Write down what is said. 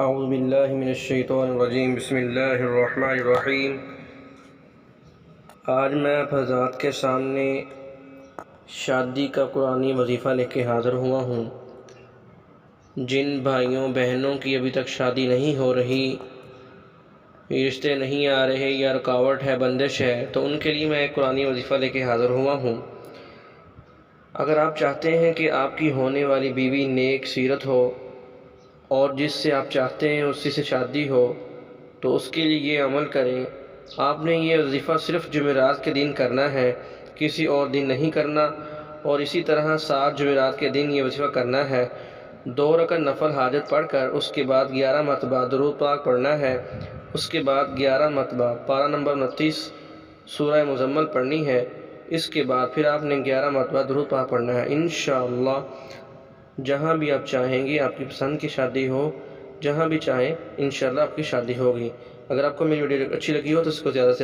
اعوذ باللہ من الشیطان الرجیم، بسم اللہ الرحمن الرحیم۔ آج میں آپ حضرات کے سامنے شادی کا قرآنی وظیفہ لے کے حاضر ہوا ہوں۔ جن بھائیوں بہنوں کی ابھی تک شادی نہیں ہو رہی، رشتے نہیں آ رہے یا رکاوٹ ہے، بندش ہے، تو ان کے لیے میں ایک قرآنی وظیفہ لے کے حاضر ہوا ہوں۔ اگر آپ چاہتے ہیں کہ آپ کی ہونے والی بیوی نیک سیرت ہو اور جس سے آپ چاہتے ہیں اسی سے شادی ہو، تو اس کے لیے یہ عمل کریں۔ آپ نے یہ وظیفہ صرف جمعرات کے دن کرنا ہے، کسی اور دن نہیں کرنا، اور اسی طرح 7 جمعرات کے دن یہ وظیفہ کرنا ہے۔ 2 رکعت نفل حاجت پڑھ کر اس کے بعد 11 مرتبہ درود پاک پڑھنا ہے۔ اس کے بعد 11 مرتبہ پارہ نمبر 29 سورہ مزمل پڑھنی ہے۔ اس کے بعد پھر آپ نے 11 مرتبہ درود پاک پڑھنا ہے۔ انشاءاللہ جہاں بھی آپ چاہیں گے، آپ کی پسند کی شادی ہو، جہاں بھی چاہیں انشاءاللہ آپ کی شادی ہوگی۔ اگر آپ کو میری ویڈیو اچھی لگی ہو تو اس کو زیادہ سے